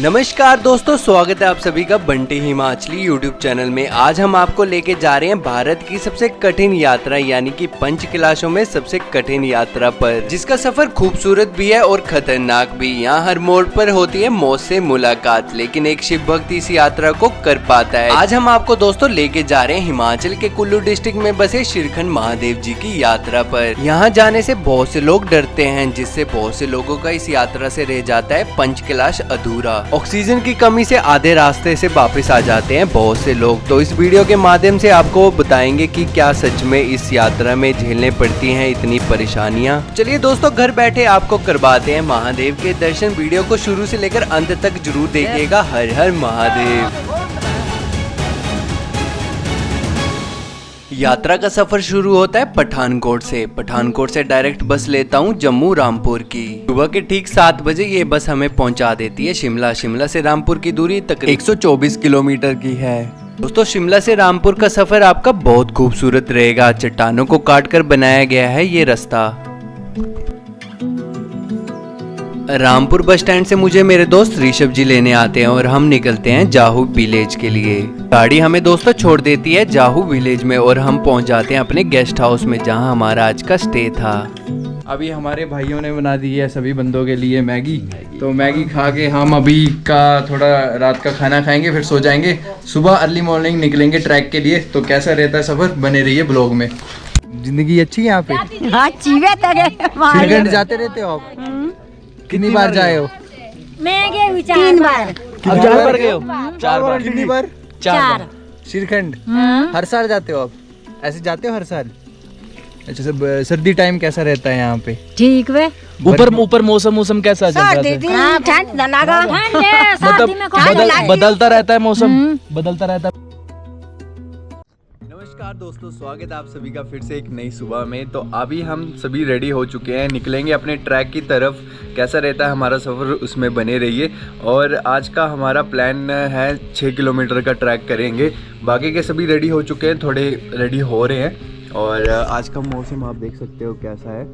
नमस्कार दोस्तों, स्वागत है आप सभी का बंटी हिमाचली यूट्यूब चैनल में। आज हम आपको लेके जा रहे हैं भारत की सबसे कठिन यात्रा यानी कि पंच कैलाशों में सबसे कठिन यात्रा पर, जिसका सफर खूबसूरत भी है और खतरनाक भी। यहाँ हर मोड़ पर होती है मौत से मुलाकात, लेकिन एक शिव भक्त इस यात्रा को कर पाता है। आज हम आपको दोस्तों लेके जा रहे हैं हिमाचल के कुल्लू डिस्ट्रिक्ट में बसे श्रीखंड महादेव जी की यात्रा पर। यहाँ जाने से बहुत से लोग डरते हैं, जिससे बहुत से लोगों का इस यात्रा से रह जाता है पंच कैलाश अधूरा। ऑक्सीजन की कमी से आधे रास्ते से वापस आ जाते हैं बहुत से लोग। तो इस वीडियो के माध्यम से आपको बताएंगे कि क्या सच में इस यात्रा में झेलने पड़ती हैं इतनी परेशानियां। चलिए दोस्तों, घर बैठे आपको करवाते हैं महादेव के दर्शन। वीडियो को शुरू से लेकर अंत तक जरूर देखिएगा। हर हर महादेव। यात्रा का सफर शुरू होता है पठानकोट से। पठानकोट से डायरेक्ट बस लेता हूँ जम्मू रामपुर की। सुबह के ठीक 7 बजे ये बस हमें पहुँचा देती है शिमला। शिमला से रामपुर की दूरी तकरीबन 124 किलोमीटर की है। दोस्तों, शिमला से रामपुर का सफर आपका बहुत खूबसूरत रहेगा। चट्टानों को काटकर बनाया गया है ये रास्ता। रामपुर बस स्टैंड से मुझे मेरे दोस्त ऋषभ जी लेने आते हैं और हम निकलते हैं जाहू विलेज के लिए। गाड़ी हमें दोस्तों छोड़ देती है जाहू विलेज में और हम पहुंच जाते हैं अपने गेस्ट हाउस में, जहां हमारा आज का स्टे था। अभी हमारे भाइयों ने बना दी है सभी बंदों के लिए मैगी। तो मैगी खा के हम अभी का थोड़ा रात का खाना खाएंगे, फिर सो जाएंगे। सुबह अर्ली मॉर्निंग निकलेंगे ट्रैक के लिए। तो कैसा रहता है सफर, बने रहिए ब्लॉग में। जिंदगी अच्छी है यहाँ पे? हाँ, श्रीखंड जाते रहते हो आप? कितनी बार जाए हो? मैं गई 3 बार। अब 4 बार गए हो? 4 बार। कितनी बार? 4। श्रीखंड हर साल जाते हो आप? ऐसे जाते हो हर साल? अच्छा, सब सर्दी टाइम कैसा रहता है यहाँ पे? ठीक है। ऊपर मौसम कैसा चल रहा है? ठंड लगा। मतलब बदलता रहता है मौसम, बदलता रहता है। नमस्कार दोस्तों, स्वागत है आप सभी का फिर से एक नई सुबह में। तो अभी हम सभी रेडी हो चुके हैं, निकलेंगे अपने ट्रैक की तरफ। कैसा रहता है हमारा सफ़र, उसमें बने रहिए। और आज का हमारा प्लान है 6 किलोमीटर का ट्रैक करेंगे। बाकी के सभी रेडी हो चुके हैं, थोड़े रेडी हो रहे हैं। और आज का मौसम आप देख सकते हो कैसा है।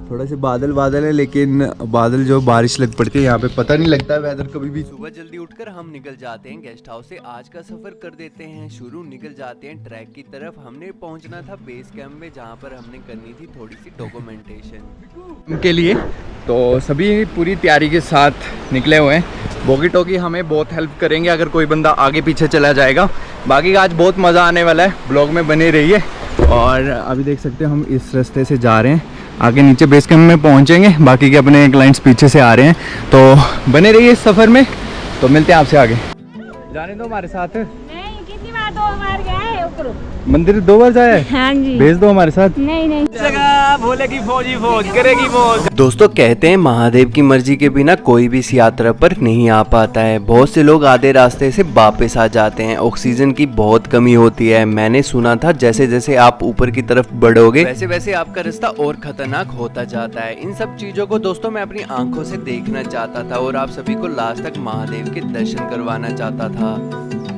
थोड़ा से बादल है, लेकिन बादल जो बारिश लग पड़ती है यहाँ पे, पता नहीं लगता वेदर कभी भी। सुबह जल्दी उठकर हम निकल जाते हैं गेस्ट हाउस से। आज का सफर कर देते हैं शुरू। निकल जाते हैं ट्रैक की तरफ। हमने पहुंचना था बेस कैंप में, जहां पर हमने करनी थी थोड़ी सी डॉक्यूमेंटेशन के लिए। तो सभी पूरी तैयारी के साथ निकले हुए हैं। वॉकी टॉकी हमें बहुत हेल्प करेंगे अगर कोई बंदा आगे पीछे चला जाएगा। बाकी आज बहुत मज़ा आने वाला है, ब्लॉग में बने रहिए। और अभी देख सकते हो हम इस रास्ते से जा रहे हैं, आगे नीचे बेस कैंप में पहुंचेंगे। बाकी के अपने क्लाइंट्स पीछे से आ रहे हैं, तो बने रहिए इस सफ़र में। तो मिलते हैं आपसे आगे। जाने दो हमारे साथ। कितनी बार 2 बार गए ऊपर मंदिर 2 बार जाए? हाँ जी। भेज दो हमारे साथ। नहीं भोले की फौजी फौज करेगी मौज। दोस्तों, कहते हैं महादेव की मर्जी के बिना कोई भी इस यात्रा पर नहीं आ पाता है। बहुत से लोग आधे रास्ते से वापस आ जाते हैं। ऑक्सीजन की बहुत कमी होती है। मैंने सुना था जैसे जैसे आप ऊपर की तरफ बढ़ोगे वैसे वैसे आपका रास्ता और खतरनाक होता जाता है। इन सब चीजों को दोस्तों मैं अपनी आंखों से देखना चाहता था और आप सभी को लास्ट तक महादेव के दर्शन करवाना चाहता था।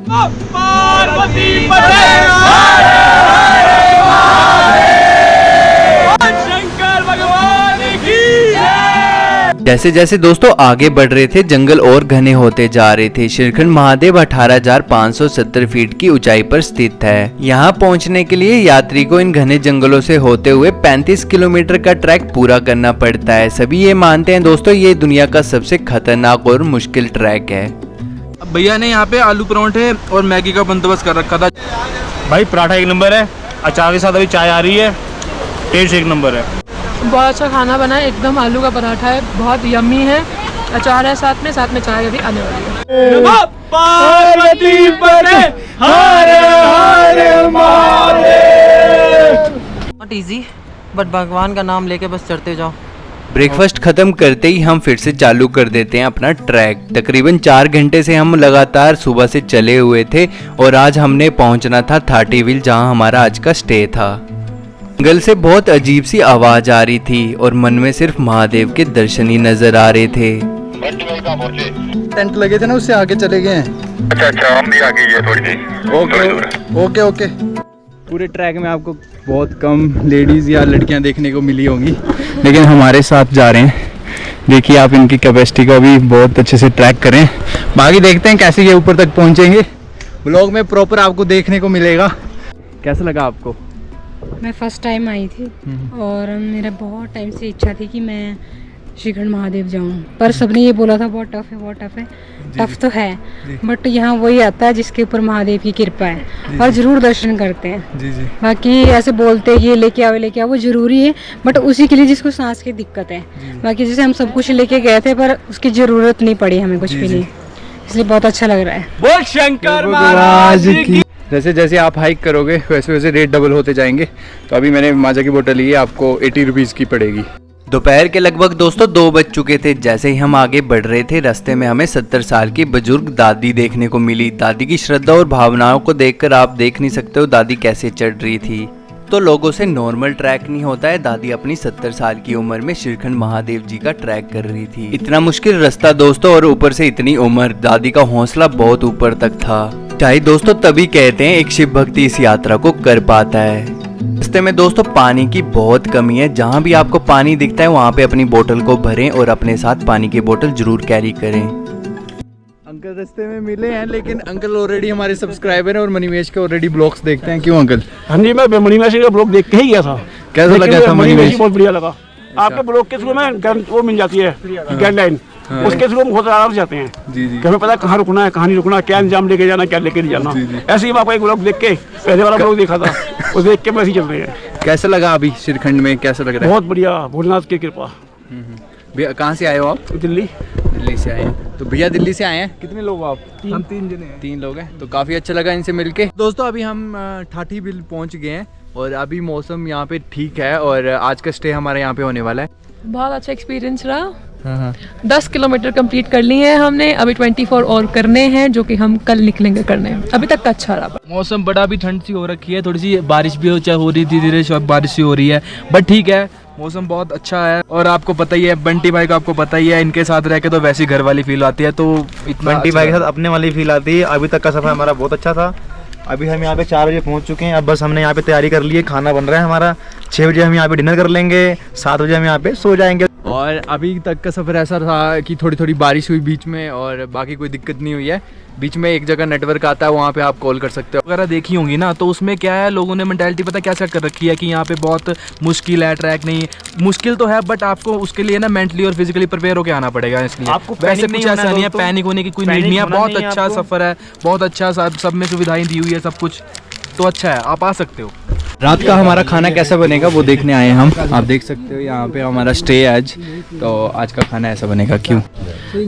पार्वती शंकर भगवान की। जैसे जैसे दोस्तों आगे बढ़ रहे थे, जंगल और घने होते जा रहे थे। श्रीखंड महादेव 18,570 फीट की ऊंचाई पर स्थित है। यहाँ पहुँचने के लिए यात्री को इन घने जंगलों से होते हुए 35 किलोमीटर का ट्रैक पूरा करना पड़ता है। सभी ये मानते हैं दोस्तों ये दुनिया का सबसे खतरनाक और मुश्किल ट्रैक है। भैया ने यहाँ पे आलू परांठे और मैगी का बंदोबस्त कर रखा था। भाई पराठा 1 नंबर है, अचार के साथ अभी चाय आ रही है, टेस्ट 1 नंबर है। बहुत अच्छा खाना बना है एकदम। आलू का पराठा है, बहुत यम्मी है। अचार है साथ में चाय भी आने वाली है। पार्वती परे हर हर महादेव। नॉट इजी, बट भगवान का नाम लेके बस चढ़ते जाओ। ब्रेकफास्ट खत्म करते ही हम फिर से चालू कर देते हैं अपना ट्रैक। तकरीबन 4 घंटे से हम लगातार सुबह से चले हुए थे और आज हमने पहुंचना था थाटी विल, जहां हमारा आज का स्टे था। जंगल से बहुत अजीब सी आवाज आ रही थी और मन में सिर्फ महादेव के दर्शन ही नजर आ रहे थे। टेंट लगे थे ना, उससे आगे चले गए हैं। अच्छा, हम भी आगे ही थोड़ी सी। ओके। पूरे ट्रैक में आपको बहुत कम लेडीज़ या लड़कियां देखने को मिली होंगी, लेकिन हमारे साथ जा रहे हैं देखिए आप इनकी कैपेसिटी को भी बहुत अच्छे से ट्रैक करें। बाकी देखते हैं कैसे ये ऊपर तक पहुंचेंगे। ब्लॉग में प्रॉपर आपको देखने को मिलेगा। कैसा लगा आपको? मैं फर्स्ट टाइम आई थी और मेरा बहुत टाइम से इच्छा थी कि मैं श्रीखंड महादेव जाऊं, पर सबने ये बोला था बहुत टफ है, बहुत टफ है। टफ तो है, बट यहाँ वही आता है जिसके ऊपर महादेव की कृपा है और जरूर दर्शन करते हैं। जी जी। बाकी ऐसे बोलते हैं ये लेके आओ वो जरूरी है, बट उसी के लिए जिसको सांस की दिक्कत है। बाकी जैसे हम सब कुछ लेके गए थे पर उसकी जरूरत नहीं पड़ी हमें कुछ भी नहीं, इसलिए बहुत अच्छा लग रहा है। बोल शंकर महाराज की। जैसे जैसे आप हाइक करोगे वैसे वैसे रेट डबल होते जाएंगे। तो अभी मैंने माजा की बोतल ली है, आपको 80 रुपीज़ की पड़ेगी। दोपहर के लगभग दोस्तों 2 बज चुके थे। जैसे ही हम आगे बढ़ रहे थे रास्ते में हमें 70 साल की बुजुर्ग दादी देखने को मिली। दादी की श्रद्धा और भावनाओं को देखकर आप देख नहीं सकते हो दादी कैसे चढ़ रही थी। तो लोगों से नॉर्मल ट्रैक नहीं होता है। दादी अपनी 70 साल की उम्र में श्रीखंड महादेव जी का ट्रैक कर रही थी। इतना मुश्किल रास्ता दोस्तों और ऊपर से इतनी उम्र। दादी का हौसला बहुत ऊपर तक था। चाहे दोस्तों तभी कहते हैं एक शिव भक्ति इस यात्रा को कर पाता है। रास्ते में दोस्तों पानी की बहुत कमी है। जहाँ भी आपको पानी दिखता है वहाँ पे अपनी बोतल को भरें और अपने साथ पानी की बोतल जरूर कैरी करें। अंकल रास्ते में मिले हैं, लेकिन अंकल ऑलरेडी हमारे सब्सक्राइबर हैं और मणिमेश के ऑलरेडी ब्लॉग्स देखते हैं। क्यों अंकल? हाँ जी, मैं मणिमेश का ब्लॉग देख के ही गया था। कैसा लगा था मणिमेश? बहुत बढ़िया लगा। आपके ब्लॉग के थ्रू में वो मिल जाती है गाइडलाइन, उसके थ्रू हम बहुत आराम से जाते हैं। जी जी। हमें पता है कहाँ रुकना है, कहाँ नहीं रुकना, क्या इंजाम लेके जाना, क्या लेके नहीं जाना। ऐसे ही आपका एक ब्लॉग देख के, पहले वाला ब्लॉग देखा था, वो देख के वैसे ही चल रहे हैं। कैसा लगा अभी श्रीखंड में? कैसा लग रहा है? बहुत बढ़िया, भोलेनाथ की कृपा। भैया कहाँ से आए हो आप? दिल्ली। दिल्ली से आए हैं। तो भैया दिल्ली से आए हैं। कितने लोग आप? हम 3 जने हैं। 3 लोग हैं। तो काफ़ी अच्छा लगा इनसे मिलके। दोस्तों अभी हम ठाठी बिल पहुँच गए हैं और अभी मौसम यहाँ पे ठीक है और आज का स्टे हमारा यहाँ पे होने वाला है। बहुत अच्छा एक्सपीरियंस रहा। 10 किलोमीटर कंप्लीट कर लिए हैं हमने, अभी 24 और करने हैं जो कि हम कल निकलेंगे करने। अभी तक का अच्छा रहा। मौसम बड़ा भी ठंड सी हो रखी है, थोड़ी सी बारिश भी हो रही थी, धीरे बारिश सी हो रही है, बट ठीक है मौसम बहुत अच्छा है। और आपको पता ही है बंटी भाई को, आपको पता ही है इनके साथ रह के तो वैसी घर वाली फील आती है। तो इतना बंटी भाई के साथ अपने वाली फील आती है। अभी तक का सफर हमारा बहुत अच्छा था। अभी हम यहाँ पे 4 बजे पहुँच चुके हैं। अब बस हमने यहाँ पे तैयारी कर ली है, खाना बन रहा है हमारा। 6 बजे हम यहाँ पे डिनर कर लेंगे, 7 बजे हम यहाँ पे सो जाएंगे। और अभी तक का सफ़र ऐसा था कि थोड़ी थोड़ी बारिश हुई बीच में और बाकी कोई दिक्कत नहीं हुई है। बीच में एक जगह नेटवर्क आता है, वहाँ पे आप कॉल कर सकते हो। वगैरह देखी होंगी ना, तो उसमें क्या है लोगों ने मेंटालिटी पता क्या सेट कर रखी है कि यहाँ पे बहुत मुश्किल है, ट्रैक नहीं। मुश्किल तो है बट आपको उसके लिए ना मेंटली और फिजिकली प्रिपेयर होकर आना पड़ेगा। इसलिए आपको वैसे कुछ ऐसा नहीं है, पैनिक होने की कोई नीड नहीं है। बहुत अच्छा सफ़र है, बहुत अच्छा, सब में सुविधाएं दी हुई है, सब कुछ तो अच्छा है, आप आ सकते हो। रात का हमारा खाना कैसा बनेगा वो देखने आए हम। आप देख सकते हो यहाँ पे हमारा स्टे है आज। तो आज का खाना ऐसा बनेगा। क्यों?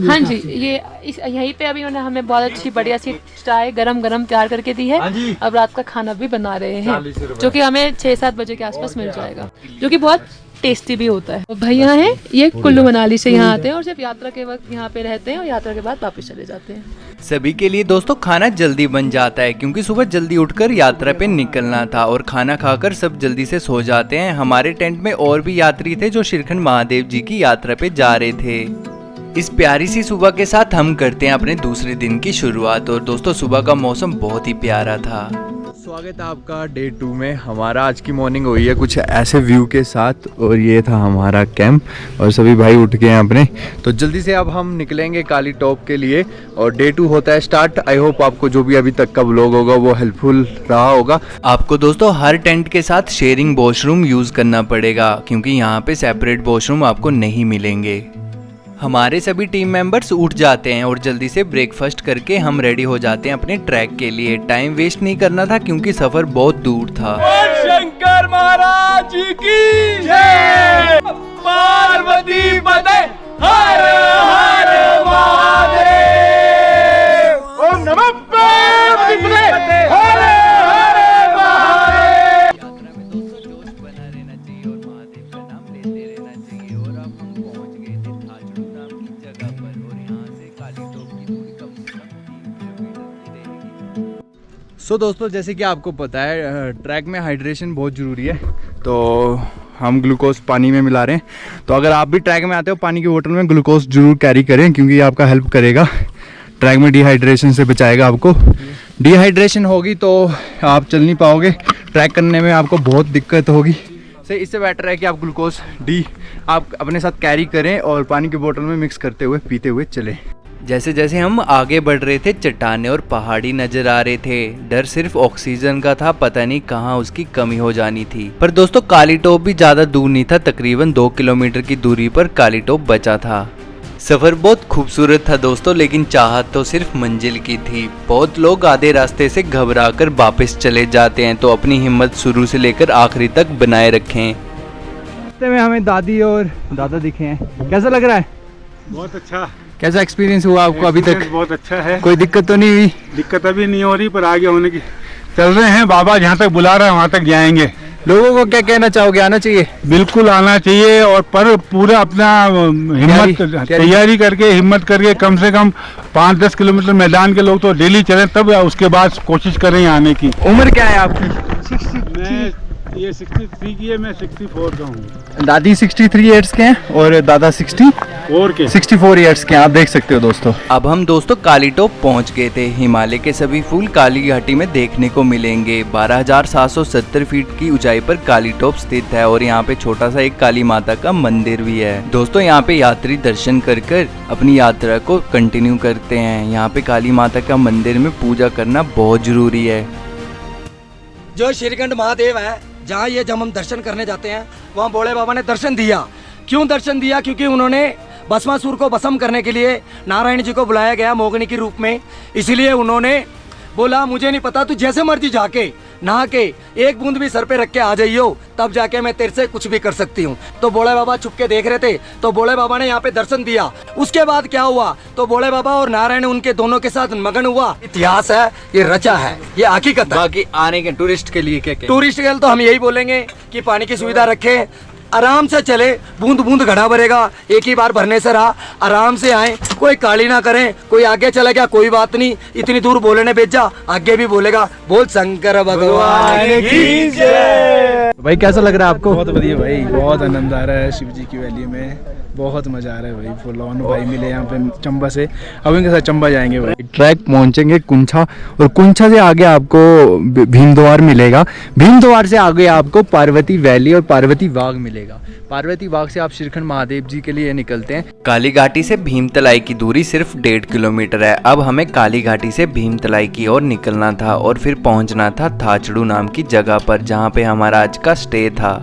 हाँ जी, ये यहीं पे अभी उन्होंने हमें बहुत अच्छी बढ़िया सी चाय गरम तैयार करके दी है। अब रात का खाना भी बना रहे हैं जो कि हमें 6-7 बजे के आसपास मिल जाएगा, जो कि बहुत टेस्टी भी होता है। भैया हैं ये कुल्लू मनाली से यहाँ आते हैं और सिर्फ यात्रा के वक्त यहाँ पे रहते हैं और यात्रा के बाद वापस चले जाते हैं। सभी के लिए दोस्तों खाना जल्दी बन जाता है क्योंकि सुबह जल्दी उठकर यात्रा पे निकलना था और खाना खाकर सब जल्दी से सो जाते हैं। हमारे टेंट में और भी यात्री थे जो श्रीखंड महादेव जी की यात्रा पे जा रहे थे। इस प्यारी सी सुबह के साथ हम करते हैं अपने दूसरे दिन की शुरुआत। और दोस्तों सुबह का मौसम बहुत ही प्यारा था। स्वागत है आपका डे 2 में। हमारा आज की मॉर्निंग हुई है कुछ ऐसे व्यू के साथ और ये था हमारा कैंप और सभी भाई उठ गए हैं अपने। तो जल्दी से अब हम निकलेंगे काली टॉप के लिए और डे 2 होता है स्टार्ट। आई होप आपको जो भी अभी तक का व्लॉग होगा वो हेल्पफुल रहा होगा। आपको दोस्तों हर टेंट के साथ शेयरिंग वॉशरूम यूज़ करना पड़ेगा क्योंकि यहाँ पे सेपरेट वॉशरूम आपको नहीं मिलेंगे। हमारे सभी टीम मेंबर्स उठ जाते हैं और जल्दी से ब्रेकफास्ट करके हम रेडी हो जाते हैं अपने ट्रैक के लिए। टाइम वेस्ट नहीं करना था क्योंकि सफर बहुत दूर था। शंकर महाराज की जय, पार्वती पते हर हर महादेव, ओम नमः पार्वती पते हर हर महादेव। यात्रा में दोस्तों जोश बना रहना चाहिए और महादेव का नाम लेते रहना चाहिए। और अब हम पहुंच गए थे थाजड़ू नाम की जगह पर और यहाँ से काली टॉप की दूरी कम से कम 3 किलोमीटर की रहेगी। सो दोस्तों जैसे कि आपको पता है ट्रैक में हाइड्रेशन बहुत ज़रूरी है, तो हम ग्लूकोज पानी में मिला रहे हैं। तो अगर आप भी ट्रैक में आते हो पानी की बोतल में ग्लूकोज जरूर कैरी करें क्योंकि ये आपका हेल्प करेगा, ट्रैक में डिहाइड्रेशन से बचाएगा आपको। डिहाइड्रेशन होगी तो आप चल नहीं पाओगे, ट्रैक करने में आपको बहुत दिक्कत होगी। से इससे बेटर है कि आप ग्लूकोज डी आप अपने साथ कैरी करें और पानी की बोतल में मिक्स करते हुए पीते हुए चलें। जैसे जैसे हम आगे बढ़ रहे थे चट्टानें और पहाड़ी नजर आ रहे थे। डर सिर्फ ऑक्सीजन का था, पता नहीं कहाँ उसकी कमी हो जानी थी। पर दोस्तों कालीटॉप भी ज्यादा दूर नहीं था, तकरीबन 2 किलोमीटर की दूरी पर कालीटॉप बचा था। सफर बहुत खूबसूरत था दोस्तों, लेकिन चाहत तो सिर्फ मंजिल की थी। बहुत लोग आधे रास्ते से घबराकर वापस चले जाते हैं, तो अपनी हिम्मत शुरू से लेकर आखिरी तक बनाए रखें। रास्ते में हमें दादी और दादा दिखे हैं। कैसा लग रहा है? बहुत अच्छा। कैसा एक्सपीरियंस हुआ आपको अभी तक? बहुत अच्छा है। कोई दिक्कत तो नहीं हुई? दिक्कत अभी नहीं हो रही, पर आगे होने की चल रहे हैं। बाबा जहाँ तक बुला रहे हैं वहाँ तक जाएंगे। लोगों को क्या कहना चाहोगे? आना चाहिए? बिल्कुल आना चाहिए, और पर पूरा अपना हिम्मत तैयारी करके हिम्मत करके कम से कम 5-10 किलोमीटर मैदान के लोग तो डेली चलें, तब उसके बाद कोशिश करें आने की। उम्र क्या है आपकी? मैं ये 63 की है, मैं 64 का हूँ। दादी 63 ईयर्स के हैं और दादा 64 ईयर्स के हैं। आप देख सकते हो दोस्तों। अब हम दोस्तों कालीटॉप पहुंच गए थे। हिमालय के सभी फूल काली घाटी में देखने को मिलेंगे। 12,770 फीट की ऊंचाई पर कालीटॉप स्थित है और यहाँ पे छोटा सा एक काली माता का मंदिर भी है। दोस्तों यहाँ पे यात्री दर्शन कर अपनी यात्रा को कंटिन्यू करते हैं। यहाँ पे काली माता का मंदिर में पूजा करना बहुत जरूरी है। जो श्रीखंड महादेव है, जहाँ ये जब हम दर्शन करने जाते हैं, वहाँ भोले बाबा ने दर्शन दिया। क्यों दर्शन दिया? क्योंकि उन्होंने भस्मासुर को भस्म करने के लिए नारायण जी को बुलाया गया मोगनी के रूप में। इसीलिए उन्होंने बोला मुझे नहीं पता, तू जैसे मर्जी जाके नहा के एक बूंद भी सर पे रख के आ जाइयो, तब जाके मैं तेरे से कुछ भी कर सकती हूँ। तो भोले बाबा छुप के देख रहे थे, तो भोले बाबा ने यहाँ पे दर्शन दिया। उसके बाद क्या हुआ, तो भोले बाबा और नारायण उनके दोनों के साथ मगन हुआ। इतिहास है, ये रचा है, ये हकीकत है। बाकी आने के टूरिस्ट के लिए क्या? टूरिस्ट के लिए तो हम यही बोलेंगे कि पानी की सुविधा रखें, आराम से चले, बूंद बूंद घड़ा भरेगा, एक ही बार भरने से रहा। आराम से आए, कोई काली ना करें। कोई आगे चला गया कोई बात नहीं, इतनी दूर बोले ने भेजा, आगे भी बोलेगा। बोल शंकर भगवान की जय। भाई कैसा लग रहा है आपको? बहुत बढ़िया भाई, बहुत आनंद आ रहा है शिव जी की वैली में, बहुत मजा आ रहा है भाई। फुल ऑन भाई मिले यहाँ पे चंबा से, अब इनके साथ चंबा जाएंगे भाई। ट्रैक पहुंचेंगे कुंछा, और कुंछा से आगे आपको भीमद्वार मिलेगा। भीमद्वार से आगे आपको पार्वती वैली और पार्वती बाग मिलेगा। पार्वती बाग से आप श्रीखंड महादेव जी के लिए निकलते हैं। काली घाटी से भीमतलाई की दूरी सिर्फ 1.5 किलोमीटर है। अब हमें काली घाटी से भीमतलाई की ओर निकलना था और फिर पहुंचना था थाचड़ू नाम की जगह पर, जहां पे हमारा आज का स्टे था।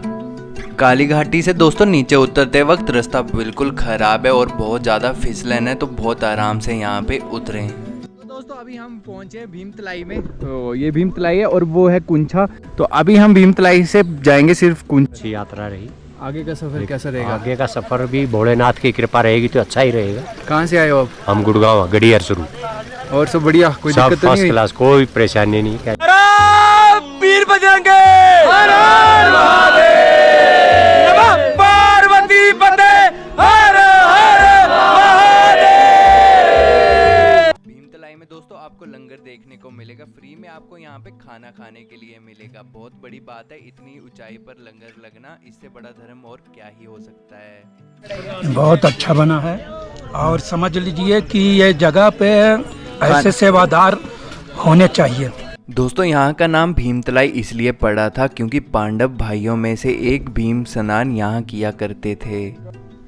काली घाटी से दोस्तों नीचे उतरते वक्त रास्ता बिल्कुल खराब है और बहुत ज़्यादा फिसलन है, तो बहुत आराम से यहाँ पे उतरें। दोस्तों अभी हम पहुंचे हैं भीमतलाई में, तो ये भीमतलाई है और वो है कुंछा। तो अभी हम भीमतलाई से जाएंगे सिर्फ कुंछा। अच्छी यात्रा रही। आगे का सफर कैसा रहेगा? आगे का सफर भी भोलेनाथ की कृपा रहेगी तो अच्छा ही रहेगा। कहाँ से आए हो आप? हम गुड़गांव गड़ियर शुरू। और सब बढ़िया, कोई सब दिक्कत तो फर्स्ट नहीं? क्लास, कोई परेशानी नहीं। वीर बजरंगे, हर हर महादेव, नमः पार्वती पते, हर हर महादेव। भीमतलाई में दोस्तों आपको लंगर देखने को मिलेगा, फ्री में आपको यहाँ पे खाना खाने के लिए मिलेगा। बहुत बड़ी बात है, इतनी ऊंचाई पर लंगर लगना, इससे बड़ा धर्म और क्या ही हो सकता है। बहुत अच्छा बना है, और समझ लीजिए कि ये जगह पे ऐसे सेवादार होने चाहिए। दोस्तों यहाँ का नाम भीमतलाई इसलिए पड़ा था क्योंकि पांडव भाइयों में से एक भीम स्नान यहाँ किया करते थे।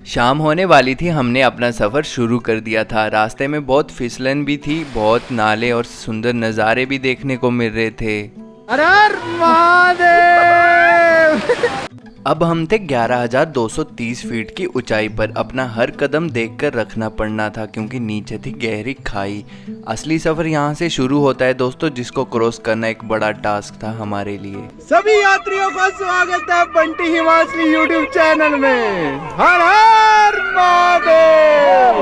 शाम होने वाली थी, हमने अपना सफ़र शुरू कर दिया था। रास्ते में बहुत फिसलन भी थी, बहुत नाले और सुंदर नज़ारे भी देखने को मिल रहे थे। हर हर महादेव। अब हम थे 11,230 फीट की ऊंचाई पर। अपना हर कदम देखकर रखना पड़ना था क्योंकि नीचे थी गहरी खाई। असली सफर यहाँ से शुरू होता है दोस्तों, जिसको क्रॉस करना एक बड़ा टास्क था हमारे लिए। सभी यात्रियों का स्वागत है बंटी हिमाचली यूट्यूब चैनल में। हर हर महादेव।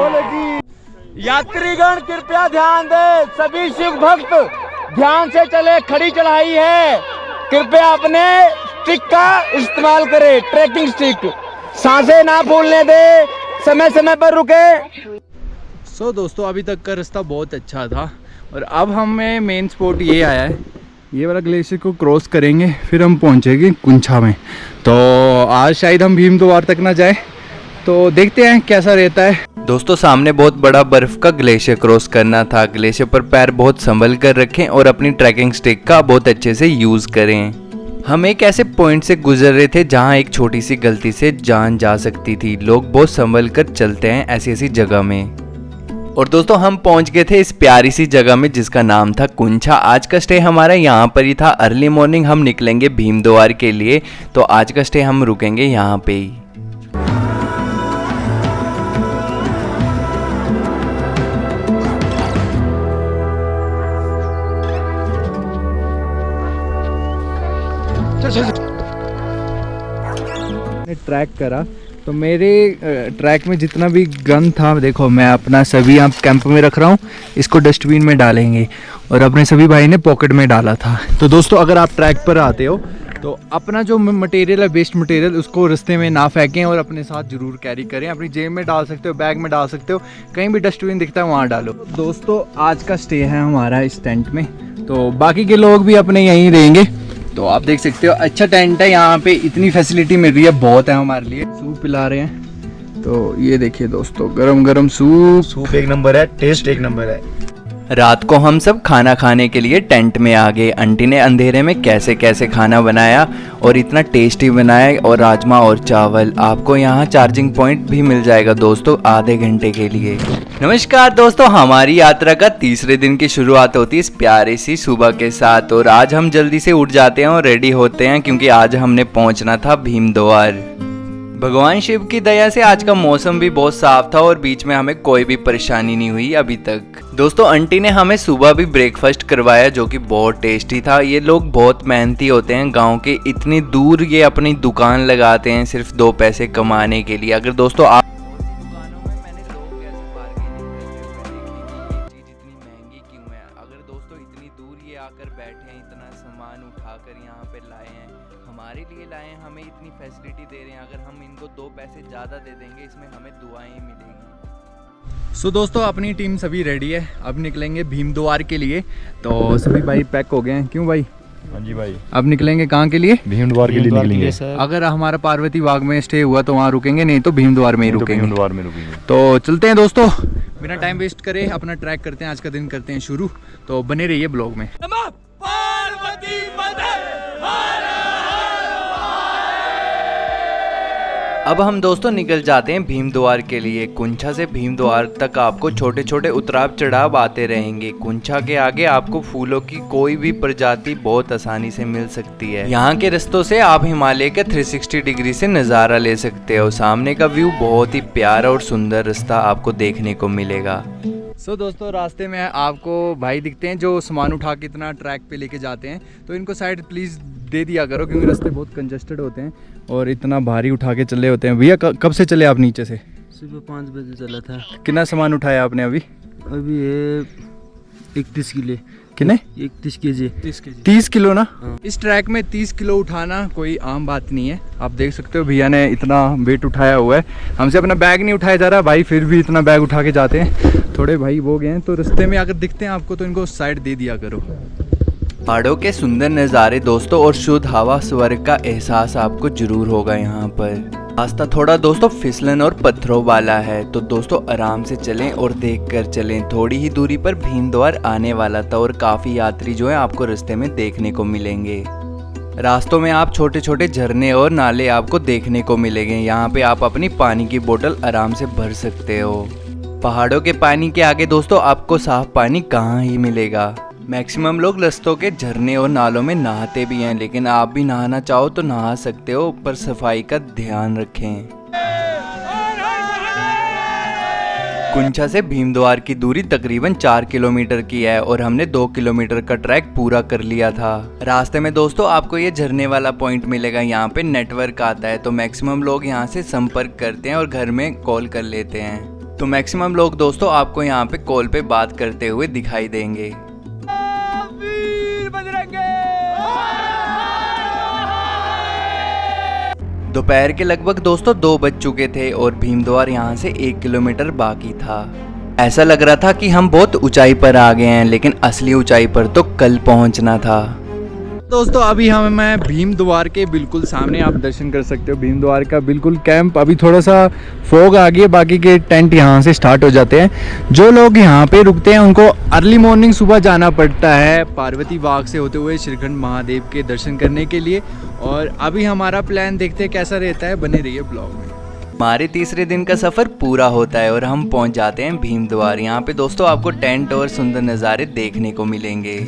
यात्रीगण कृपया ध्यान दें, सभी शिव भक्त ध्यान से चले। खड़ी चढ़ाई है, कृपया अपने स्टिक का इस्तेमाल करें, ट्रैकिंग स्टिक। सांसें ना फूलने दे, समय समय पर रुके। सो दोस्तों अभी तक का रास्ता बहुत अच्छा था, और अब हमें मेन स्पॉट ये आया है। ये वाला ग्लेशियर को क्रॉस करेंगे, फिर हम पहुंचेंगे कुंछा में। तो आज शायद हम भीमद्वार तक ना जाए, तो देखते हैं कैसा रहता है। दोस्तों सामने बहुत बड़ा बर्फ का ग्लेशियर क्रॉस करना था। ग्लेशियर पर पैर बहुत संभल कर रखें और अपनी ट्रैकिंग स्टिक का बहुत अच्छे से यूज़ करें। हम एक ऐसे पॉइंट से गुजर रहे थे जहां एक छोटी सी गलती से जान जा सकती थी। लोग बहुत संभल कर चलते हैं ऐसी ऐसी जगह में। और दोस्तों हम पहुंच गए थे इस प्यारी सी जगह में जिसका नाम था कुंछा। आज का स्टे हमारा यहाँ पर ही था। अर्ली मॉर्निंग हम निकलेंगे भीमद्वार के लिए, तो आज का स्टे हम रुकेंगे यहाँ पे ही। ट्रैक करा तो मेरे ट्रैक में जितना भी गन था, देखो मैं अपना सभी यहाँ कैंप में रख रहा हूँ, इसको डस्टबिन में डालेंगे और अपने सभी भाई ने पॉकेट में डाला था। तो दोस्तों अगर आप ट्रैक पर आते हो तो अपना जो मटेरियल है, वेस्ट मटेरियल, उसको रास्ते में ना फेंकें और अपने साथ ज़रूर कैरी करें। अपनी जेब में डाल सकते हो, बैग में डाल सकते हो, कहीं भी डस्टबिन दिखता है वहाँ डालो। दोस्तों आज का स्टे है हमारा इस टेंट में, तो बाकी के लोग भी अपने यहीं रहेंगे। तो आप देख सकते हो अच्छा टेंट है, यहाँ पे इतनी फैसिलिटी मिल रही है, बहुत है हमारे लिए। सूप पिला रहे हैं, तो ये देखिए दोस्तों गरम गरम सूप एक नंबर है, टेस्ट एक नंबर है। रात को हम सब खाना खाने के लिए टेंट में आ गए। आंटी ने अंधेरे में कैसे कैसे खाना बनाया और इतना टेस्टी बनाया। और राजमा और चावल, आपको यहाँ चार्जिंग पॉइंट भी मिल जाएगा दोस्तों आधे घंटे के लिए। नमस्कार दोस्तों, हमारी यात्रा का तीसरे दिन की शुरुआत होती है इस प्यारी सी सुबह के साथ। और आज हम जल्दी से उठ जाते हैं और रेडी होते हैं क्योंकि आज हमने पहुँचना था भीमद्वार। भगवान शिव की दया से आज का मौसम भी बहुत साफ था और बीच में हमें कोई भी परेशानी नहीं हुई अभी तक। दोस्तों आंटी ने हमें सुबह भी ब्रेकफास्ट करवाया जो कि बहुत टेस्टी था। ये लोग बहुत मेहनती होते हैं गांव के, इतनी दूर ये अपनी दुकान लगाते हैं सिर्फ 2 पैसे कमाने के लिए। अगर दोस्तों आप दुकानों में मैंने लोग कैसे बार्गेनिंग करते हुए देखे कि ये चीज़ इतनी महंगी क्यों है। अगर दोस्तों इतनी दूर ये आकर बैठे हैं, इतना सामान उठाकर यहाँ पे लाए हैं, हमारे लिए लाए हैं, हमें इतनी फैसिलिटी दे रहे हैं, अगर हम इनको 2 पैसे ज़्यादा दे देंगे इसमें हमें दुआएं मिलेंगी। सो दोस्तों अपनी टीम सभी रेडी है, अब निकलेंगे भीमद्वार के लिए। तो सभी भाई पैक हो गए हैं, क्यों भाई? हाँ जी भाई। अब निकलेंगे कहाँ के लिए? भीमद्वार के लिए निकलेंगे। अगर हमारा पार्वती बाग में स्टे हुआ तो वहाँ रुकेंगे, नहीं तो भीमद्वार में ही रुकेंगे। भीमद्वार में रुकेंगे। तो चलते हैं दोस्तों, बिना टाइम वेस्ट करे अपना ट्रैक करते हैं, आज का दिन करते हैं शुरू। तो बने रहिए ब्लॉग में। अब हम दोस्तों निकल जाते हैं भीमद्वार के लिए। कुंछा से भीमद्वार तक आपको छोटे छोटे उतराव चढ़ाव आते रहेंगे। कुंछा के आगे आपको फूलों की कोई भी प्रजाति बहुत आसानी से मिल सकती है। यहाँ के रास्तों से आप हिमालय के 360 डिग्री से नज़ारा ले सकते हो। सामने का व्यू बहुत ही प्यारा और सुंदर रास्ता आपको देखने को मिलेगा। सो दोस्तों रास्ते में आपको भाई दिखते हैं जो सामान उठा के इतना ट्रैक पे लेके जाते हैं, तो इनको साइड प्लीज़ दे दिया करो क्योंकि रास्ते बहुत कंजस्टेड होते हैं और इतना भारी उठा के चले होते हैं। भैया कब से चले आप नीचे से? सुबह 5 बजे चला था। कितना सामान उठाया आपने अभी? अभी ये 31 किलो। कितने? 31 केजी। 30 किलो ना? इस ट्रैक में 30 किलो उठाना कोई आम बात नहीं है। आप देख सकते हो भैया ने इतना वेट उठाया हुआ है। हमसे अपना बैग नहीं उठाया जा रहा भाई, फिर भी इतना बैग उठा के जाते हैं। थोड़े भाई वो गए हैं, तो रास्ते में अगर दिखते हैं आपको तो इनको साइड दे दिया करो। पहाड़ों के सुंदर नज़ारे दोस्तों और शुद्ध हवा, स्वर्ग का एहसास आपको जरूर होगा यहाँ पर। रास्ता थोड़ा दोस्तों फिसलन और पत्थरों वाला है, तो दोस्तों आराम से चलें और देखकर चलें। थोड़ी ही दूरी पर भीमद्वार आने वाला था और काफ़ी यात्री जो है आपको रास्ते में देखने को मिलेंगे। रास्तों में आप छोटे छोटे झरने और नाले आपको देखने को मिलेंगे। यहाँ पे आप अपनी पानी की बोतल आराम से भर सकते हो। पहाड़ों के पानी के आगे दोस्तों आपको साफ पानी कहाँ ही मिलेगा। मैक्सिमम लोग रास्तों के झरने और नालों में नहाते भी हैं, लेकिन आप भी नहाना चाहो तो नहा सकते हो, पर सफाई का ध्यान रखें। कुंछा से भीमद्वार की दूरी तकरीबन 4 किलोमीटर की है और हमने 2 किलोमीटर का ट्रैक पूरा कर लिया था। रास्ते में दोस्तों आपको ये झरने वाला पॉइंट मिलेगा, यहाँ पे नेटवर्क आता है, तो मैक्सिमम लोग यहाँ से संपर्क करते हैं और घर में कॉल कर लेते हैं। तो मैक्सिमम लोग दोस्तों आपको यहाँ पे कॉल पे बात करते हुए दिखाई देंगे। दोपहर के लगभग दोस्तों 2 बज चुके थे और भीमद्वार यहाँ से 1 किलोमीटर बाकी था। ऐसा लग रहा था कि हम बहुत ऊंचाई पर आ गए हैं, लेकिन असली ऊंचाई पर तो कल पहुँचना था। दोस्तों अभी मैं भीम द्वार के बिल्कुल सामने, आप दर्शन कर सकते हो भीम द्वार का बिल्कुल कैंप। अभी थोड़ा सा फॉग आ गई है, बाकी के टेंट यहाँ से स्टार्ट हो जाते हैं। जो लोग यहाँ पे रुकते हैं उनको अर्ली मॉर्निंग सुबह जाना पड़ता है पार्वती बाग से होते हुए श्रीखंड महादेव के दर्शन करने के लिए। और अभी हमारा प्लान देखते हैं कैसा रहता है, बने रहिए ब्लॉग में। हमारे तीसरे दिन का सफ़र पूरा होता है और हम पहुंच जाते हैं भीम द्वार। यहाँ पे दोस्तों आपको टेंट और सुंदर नज़ारे देखने को मिलेंगे।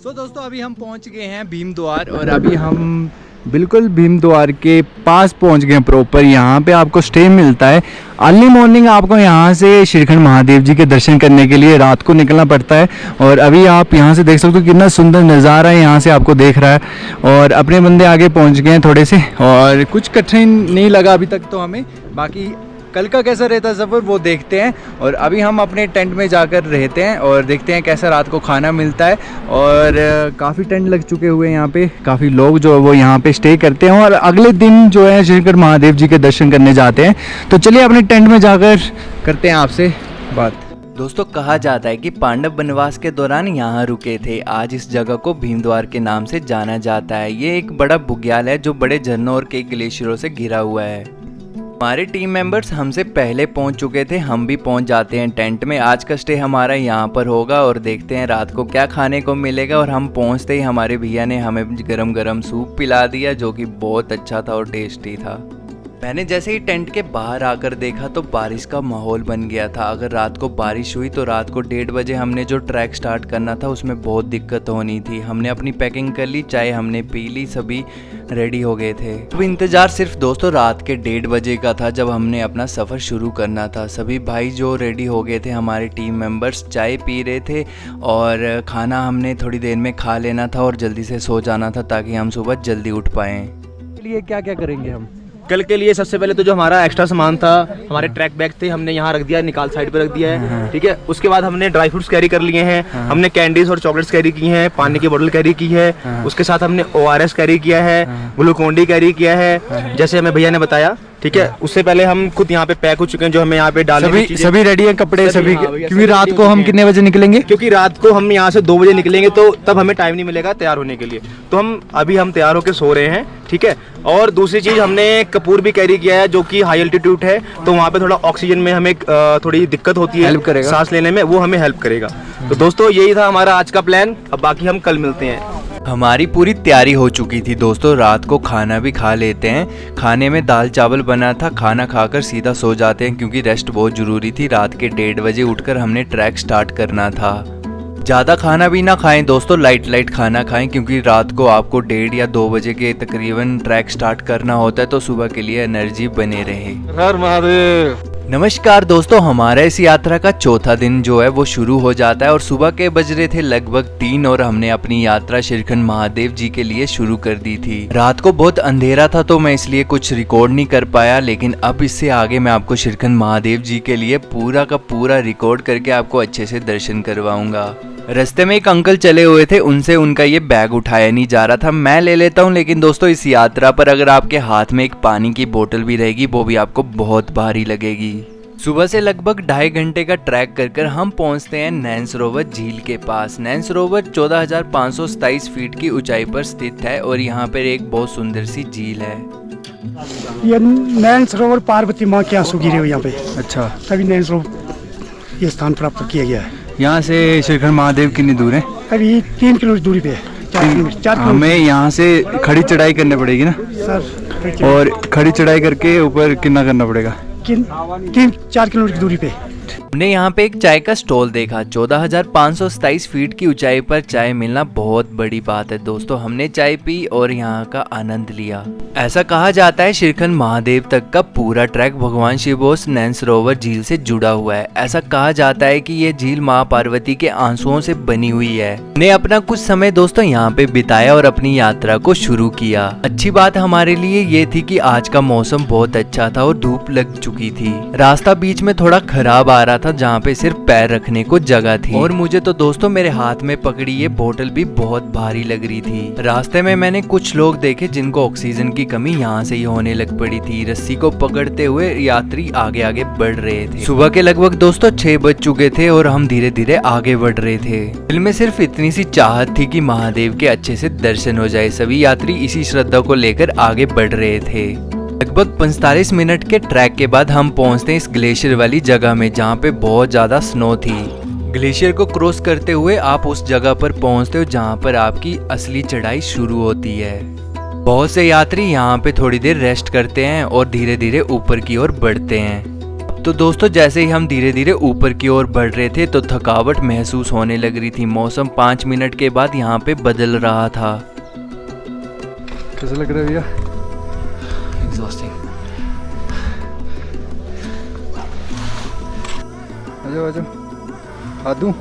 दोस्तों अभी हम पहुंच गए हैं भीम द्वार और अभी हम बिल्कुल भीम द्वार के पास पहुंच गए हैं प्रॉपर। यहाँ पे आपको स्टे मिलता है। अर्ली मॉर्निंग आपको यहाँ से श्रीखंड महादेव जी के दर्शन करने के लिए रात को निकलना पड़ता है। और अभी आप यहाँ से देख सकते हो कितना सुंदर नज़ारा है, यहाँ से आपको देख रहा है। और अपने बंदे आगे पहुँच गए हैं थोड़े से, और कुछ कठिन नहीं लगा अभी तक तो हमें। बाकी कल का कैसा रहता है सफ़र वो देखते हैं। और अभी हम अपने टेंट में जाकर रहते हैं और देखते हैं कैसा रात को खाना मिलता है। और काफ़ी टेंट लग चुके हुए हैं यहाँ पे, काफ़ी लोग जो है वो यहाँ पे स्टे करते हैं और अगले दिन जो है श्रीखंड महादेव जी के दर्शन करने जाते हैं। तो चलिए अपने टेंट में जाकर करते हैं आपसे बात। दोस्तों कहा जाता है कि पांडव वनवास के दौरान यहाँ रुके थे। आज इस जगह को भीम द्वार के नाम से जाना जाता है। ये एक बड़ा बुग्याल है जो बड़े झरनों और कई ग्लेशियरों से घिरा हुआ है। हमारे टीम मेंबर्स हमसे पहले पहुंच चुके थे, हम भी पहुंच जाते हैं टेंट में। आज का स्टे हमारा यहाँ पर होगा और देखते हैं रात को क्या खाने को मिलेगा। और हम पहुंचते ही हमारे भैया ने हमें गरम गरम सूप पिला दिया जो कि बहुत अच्छा था और टेस्टी था। मैंने जैसे ही टेंट के बाहर आकर देखा तो बारिश का माहौल बन गया था। अगर रात को बारिश हुई तो रात को 1:30 बजे हमने जो ट्रैक स्टार्ट करना था उसमें बहुत दिक्कत होनी थी। हमने अपनी पैकिंग कर ली, चाय हमने पी ली, सभी रेडी हो गए थे। अब इंतज़ार सिर्फ दोस्तों रात के 1:30 बजे का था जब हमने अपना सफ़र शुरू करना था। सभी भाई जो रेडी हो गए थे, हमारे टीम मेंबर्स चाय पी रहे थे और खाना हमने थोड़ी देर में खा लेना था और जल्दी से सो जाना था ताकि हम सुबह जल्दी उठ पाएँ। लिए क्या क्या करेंगे हम कल के लिए? सबसे पहले तो जो हमारा एक्स्ट्रा सामान था, हमारे ट्रैक बैग थे, हमने यहाँ रख दिया, निकाल साइड पे रख दिया है, ठीक है। उसके बाद हमने ड्राई फ्रूट्स कैरी कर लिए हैं, हमने कैंडीज और चॉकलेट्स कैरी की हैं, पानी की बोतल कैरी की है, उसके साथ हमने ORS कैरी किया है, ग्लूकोन-डी कैरी किया है, जैसे हमें भैया ने बताया, ठीक है। उससे पहले हम खुद यहाँ पे पैक हो चुके हैं जो हमें यहाँ पे डालने सभी रेडी हैं कपड़े सभी, क्योंकि रात को हम कितने बजे निकलेंगे? क्योंकि रात को हम यहाँ से 2 बजे निकलेंगे तो तब हमें टाइम नहीं मिलेगा तैयार होने के लिए। तो हम तैयार होकर सो रहे हैं, ठीक है। और दूसरी चीज़ हमने कपूर भी कैरी किया है जो कि हाई एल्टीट्यूड है, तो वहाँ पे थोड़ा ऑक्सीजन में हमें थोड़ी दिक्कत होती है, हेल्प करेगा सांस लेने में, वो हमें हेल्प करेगा। तो दोस्तों यही था हमारा आज का प्लान। अब बाकी हम कल मिलते हैं। हमारी पूरी तैयारी हो चुकी थी दोस्तों, रात को खाना भी खा लेते हैं। खाने में दाल चावल बना था, खाना खाकर सीधा सो जाते हैं क्योंकि रेस्ट बहुत ज़रूरी थी। रात के 1:30 बजे उठकर हमने ट्रैक स्टार्ट करना था। ज़्यादा खाना भी ना खाएं दोस्तों, लाइट खाना खाएं क्योंकि रात को आपको 1:30 या 2 बजे के तकरीबन ट्रैक स्टार्ट करना होता है तो सुबह के लिए एनर्जी बने रहे। हर महादेव। नमस्कार दोस्तों, हमारा इस यात्रा का चौथा दिन जो है वो शुरू हो जाता है और सुबह के बज रहे थे लगभग 3 और हमने अपनी यात्रा श्रीखंड महादेव जी के लिए शुरू कर दी थी। रात को बहुत अंधेरा था तो मैं इसलिए कुछ रिकॉर्ड नहीं कर पाया, लेकिन अब इससे आगे मैं आपको श्रीखंड महादेव जी के लिए पूरा का पूरा रिकॉर्ड करके आपको अच्छे से दर्शन करवाऊंगा। रास्ते में एक अंकल चले हुए थे, उनसे उनका ये बैग उठाया नहीं जा रहा था, मैं ले लेता हूँ। लेकिन दोस्तों इस यात्रा पर अगर आपके हाथ में एक पानी की बोतल भी रहेगी वो भी आपको बहुत भारी लगेगी। सुबह से लगभग 2.5 घंटे का ट्रैक कर हम पहुंचते हैं नैन सरोवर झील के पास। नैन सरोवर 14,527 फीट की ऊंचाई पर स्थित है और यहाँ पर एक बहुत सुंदर सी झील है। ये नैन सरोवर पार्वती माँ के आंसू गिरे हुए यहाँ पे। अच्छा, तभी नैन सरोवर ये स्थान प्राप्त किया गया है। यहाँ से श्रीखंड महादेव कितनी दूर है? अभी 3 किलोमीटर दूरी पे है। 4 किलोमीटर। हमें यहाँ से खड़ी चढ़ाई करनी पड़ेगी ना सर? और खड़ी चढ़ाई करके ऊपर कितना करना पड़ेगा? 3-4 किलोमीटर की दूरी पे। हमने यहाँ पे एक चाय का स्टॉल देखा। 14,527 फीट की ऊंचाई पर चाय मिलना बहुत बड़ी बात है दोस्तों। हमने चाय पी और यहाँ का आनंद लिया। ऐसा कहा जाता है श्रीखंड महादेव तक का पूरा ट्रैक भगवान शिव और नैन सरोवर झील से जुड़ा हुआ है। ऐसा कहा जाता है कि ये झील माँ पार्वती के आंसुओं से बनी हुई है। हमने अपना कुछ समय दोस्तों यहाँ पे बिताया और अपनी यात्रा को शुरू किया। अच्छी बात हमारे लिए ये थी कि आज का मौसम बहुत अच्छा था और धूप लग चुकी थी। रास्ता बीच में थोड़ा खराब आ रहा था जहाँ पे सिर्फ पैर रखने को जगह थी। और मुझे तो दोस्तों मेरे हाथ में पकड़ी ये बोतल भी बहुत भारी लग रही थी। रास्ते में मैंने कुछ लोग देखे जिनको ऑक्सीजन की कमी यहाँ से ही होने लग पड़ी थी। रस्सी को पकड़ते हुए यात्री आगे आगे बढ़ रहे थे। सुबह के लगभग दोस्तों 6 बज चुके थे और हम धीरे धीरे आगे बढ़ रहे थे। दिल में सिर्फ इतनी सी चाहत थी कि महादेव के अच्छे से दर्शन हो जाए। सभी यात्री इसी श्रद्धा को लेकर आगे बढ़ रहे थे। लगभग 45 मिनट के ट्रैक के बाद हम पहुंचते हैं इस ग्लेशियर वाली जगह में जहाँ पे बहुत ज्यादा स्नो थी। ग्लेशियर को क्रॉस करते हुए आप उस जगह पर पहुंचते हो जहाँ पर आपकी असली चढ़ाई शुरू होती है। बहुत से यात्री यहाँ पे थोड़ी देर रेस्ट करते हैं और धीरे धीरे ऊपर की ओर बढ़ते हैं। तो दोस्तों जैसे ही हम धीरे धीरे ऊपर की ओर बढ़ रहे थे तो थकावट महसूस होने लग रही थी। मौसम 5 मिनट के बाद यहाँ पे बदल रहा था। कैसा लग रहा है भैया? एग्जॉस्टिंग। आजाओ आजाओ, हाथ दूं?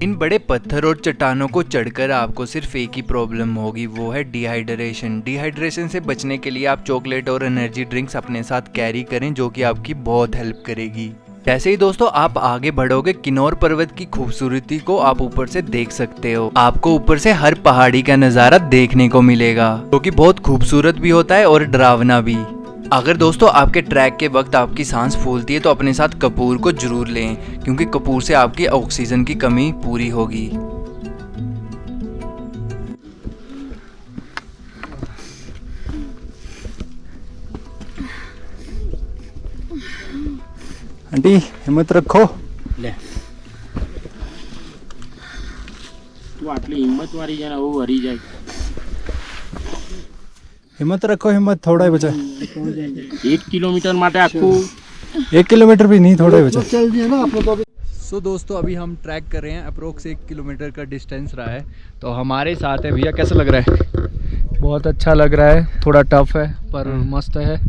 इन बड़े पत्थर और चट्टानों को चढ़कर आपको सिर्फ एक ही प्रॉब्लम होगी, वो है डिहाइड्रेशन। डिहाइड्रेशन से बचने के लिए आप चॉकलेट और एनर्जी ड्रिंक्स अपने साथ कैरी करें जो कि आपकी बहुत हेल्प करेगी। जैसे ही दोस्तों आप आगे बढ़ोगे किन्नौर पर्वत की खूबसूरती को आप ऊपर से देख सकते हो। आपको ऊपर से हर पहाड़ी का नज़ारा देखने को मिलेगा जो कि बहुत खूबसूरत भी होता है और डरावना भी। अगर दोस्तों आपके ट्रैक के वक्त आपकी सांस फूलती है तो अपने साथ कपूर को जरूर लें क्योंकि कपूर से आपकी ऑक्सीजन की कमी पूरी होगी। आंटी हिम्मत रखो। ले तू आटली हिम्मत वाली जाना वो हरी जाए। हिम्मत रखो, हिम्मत थोड़ा ही बचा। 1 किलोमीटर माटे आखू 1 किलोमीटर भी नहीं, थोड़ा ही बचा। चल दिया ना आप लोग। सो दोस्तों अभी हम ट्रैक कर रहे हैं, अप्रोक्स 1 किलोमीटर का डिस्टेंस रहा है। तो हमारे साथ है भैया, कैसा लग रहा है? बहुत अच्छा लग रहा है, थोड़ा टफ है पर मस्त है,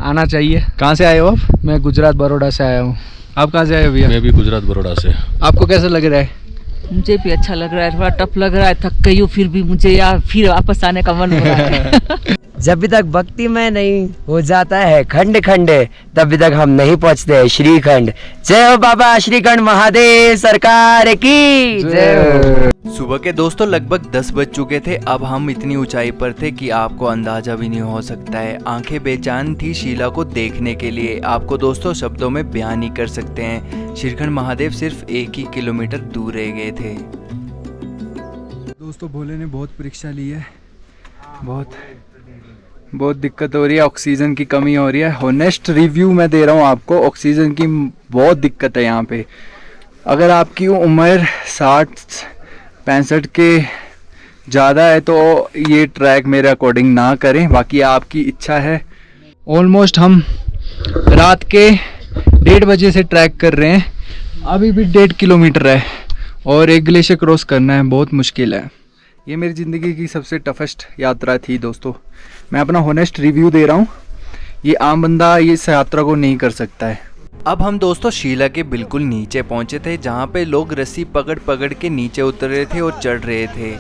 आना चाहिए। कहाँ से आए हो आप? मैं गुजरात बड़ौदा से आया हूँ। आप कहाँ से आए हो भैया? मैं भी गुजरात बड़ौदा से। आपको कैसा लग रहा है? मुझे भी अच्छा लग रहा है, थोड़ा टफ लग रहा है, थक गई हूँ फिर भी मुझे यार फिर वापस आने का मन हो रहा है। जब तक भक्ति में नहीं हो जाता है खंड खंड तब तक हम नहीं पहुँचते श्रीखंड। जय हो बाबा श्रीखंड महादेव सरकार की जय। सुबह के दोस्तों लगभग 10 बज चुके थे। अब हम इतनी ऊंचाई पर थे कि आपको अंदाजा भी नहीं हो सकता है। आंखें बेचैन थी शीला को देखने के लिए। आपको दोस्तों शब्दों में बयान नहीं कर सकते हैं। श्रीखंड महादेव सिर्फ 1 ही किलोमीटर दूर रह गए थे। दोस्तों भोले ने बहुत परीक्षा ली है, बहुत दिक्कत हो रही है, ऑक्सीजन की कमी हो रही है। होनेस्ट रिव्यू मैं दे रहा हूँ आपको, ऑक्सीजन की बहुत दिक्कत है यहाँ पे। अगर आपकी उम्र 60-65 के ज़्यादा है तो ये ट्रैक मेरे अकॉर्डिंग ना करें, बाकी आपकी इच्छा है। ऑलमोस्ट हम रात के 1:30 बजे से ट्रैक कर रहे हैं, अभी भी 1.5 किलोमीटर है और एक ग्लेशियर क्रॉस करना है, बहुत मुश्किल है। ये मेरी ज़िंदगी की सबसे टफेस्ट यात्रा थी दोस्तों, मैं अपना होनेस्ट रिव्यू दे रहा हूँ। ये आम बंदा इस यात्रा को नहीं कर सकता है। अब हम दोस्तों शीला के बिल्कुल नीचे पहुंचे थे जहां पे लोग रस्सी पकड़ पकड़ के नीचे उतर रहे थे और चढ़ रहे थे।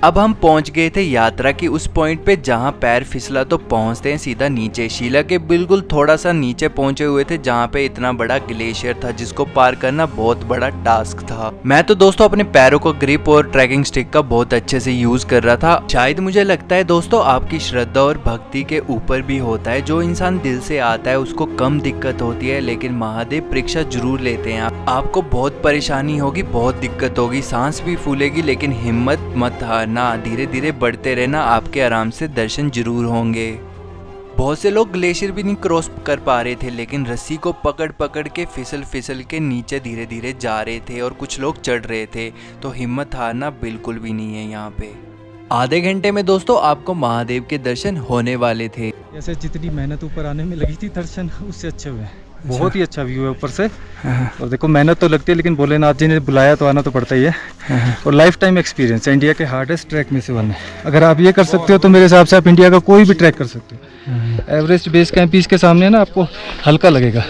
अब हम पहुंच गए थे यात्रा की उस पॉइंट पे जहां पैर फिसला तो पहुंचते हैं सीधा नीचे। शीला के बिल्कुल थोड़ा सा नीचे पहुंचे हुए थे जहां पे इतना बड़ा ग्लेशियर था जिसको पार करना बहुत बड़ा टास्क था। मैं तो दोस्तों अपने पैरों को ग्रिप और ट्रैकिंग स्टिक का बहुत अच्छे से यूज कर रहा था। शायद मुझे लगता है दोस्तों आपकी श्रद्धा और भक्ति के ऊपर भी होता है। जो इंसान दिल से आता है उसको कम दिक्कत होती है, लेकिन महादेव परीक्षा जरूर लेते हैं। आपको बहुत परेशानी होगी, बहुत दिक्कत होगी, सांस भी फूलेगी, लेकिन हिम्मत मत हारना, धीरे धीरे बढ़ते रहना, आपके आराम से दर्शन जरूर होंगे। बहुत से लोग ग्लेशियर भी नहीं क्रॉस कर पा रहे थे, लेकिन रस्सी को पकड़ पकड़ के फिसल के नीचे धीरे धीरे जा रहे थे और कुछ लोग चढ़ रहे थे। तो हिम्मत हारना बिल्कुल भी नहीं है यहाँ पे। आधे घंटे में दोस्तों आपको महादेव के दर्शन होने वाले थे। जैसे जितनी मेहनत ऊपर आने में लगी थी दर्शन उससे अच्छे हुए। बहुत ही अच्छा व्यू है ऊपर से। और देखो मेहनत तो लगती है लेकिन भोलेनाथ जी ने बुलाया तो आना तो पड़ता ही है। और लाइफ टाइम एक्सपीरियंस है, इंडिया के हार्डेस्ट ट्रैक में से वन है। अगर आप ये कर सकते हो तो मेरे हिसाब से आप इंडिया का कोई भी ट्रैक कर सकते हो। एवरेस्ट बेस कैंप इसके सामने ना आपको हल्का लगेगा।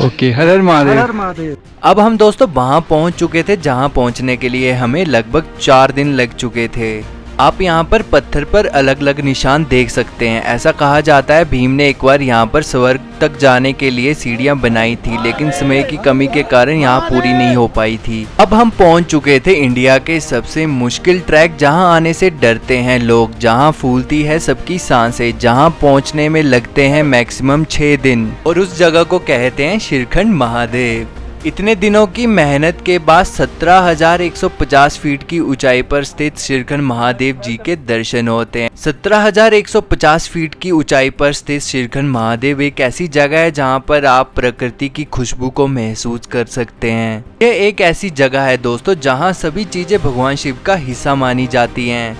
ओके, हर हर महादेव। अब हम दोस्तों वहाँ पहुँच चुके थे जहाँ पहुँचने के लिए हमें लगभग 4 दिन लग चुके थे। आप यहाँ पर पत्थर पर अलग अलग निशान देख सकते हैं। ऐसा कहा जाता है भीम ने एक बार यहाँ पर स्वर्ग तक जाने के लिए सीढ़ियाँ बनाई थी, लेकिन समय की कमी के कारण यहाँ पूरी नहीं हो पाई थी। अब हम पहुँच चुके थे इंडिया के सबसे मुश्किल ट्रैक, जहाँ आने से डरते हैं लोग, जहाँ फूलती है सबकी सांसें, जहाँ पहुँचने में लगते हैं मैक्सिमम 6 दिन, और उस जगह को कहते हैं शिरखंड महादेव। इतने दिनों की मेहनत के बाद 17,150 फीट की ऊंचाई पर स्थित शिरखंड महादेव जी के दर्शन होते हैं। 17,150 फीट की ऊंचाई पर स्थित शिरखंड महादेव एक ऐसी जगह है जहां पर आप प्रकृति की खुशबू को महसूस कर सकते हैं। यह एक ऐसी जगह है दोस्तों जहां सभी चीजें भगवान शिव का हिस्सा मानी जाती हैं।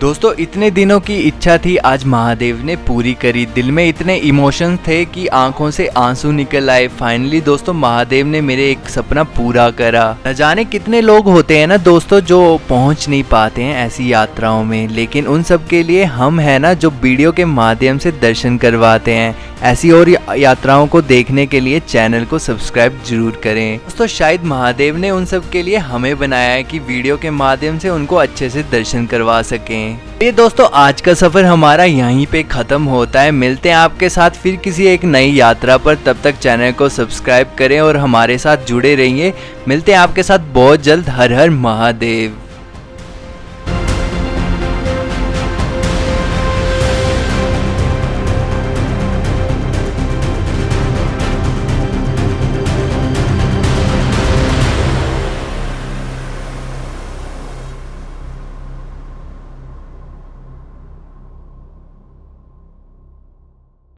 दोस्तों इतने दिनों की इच्छा थी, आज महादेव ने पूरी करी। दिल में इतने इमोशंस थे कि आंखों से आंसू निकल आए। फाइनली दोस्तों महादेव ने मेरे एक सपना पूरा करा। न जाने कितने लोग होते हैं ना दोस्तों जो पहुंच नहीं पाते हैं ऐसी यात्राओं में, लेकिन उन सब के लिए हम है ना जो वीडियो के माध्यम से दर्शन करवाते हैं। ऐसी और यात्राओं को देखने के लिए चैनल को सब्सक्राइब जरूर करें। दोस्तों शायद महादेव ने उन सब के लिए हमें बनाया है कि वीडियो के माध्यम से उनको अच्छे से दर्शन करवा सकें। ये दोस्तों आज का सफर हमारा यहीं पे खत्म होता है। मिलते हैं आपके साथ फिर किसी एक नई यात्रा पर। तब तक चैनल को सब्सक्राइब करें और हमारे साथ जुड़े रहिए। मिलते हैं आपके साथ बहुत जल्द। हर हर महादेव।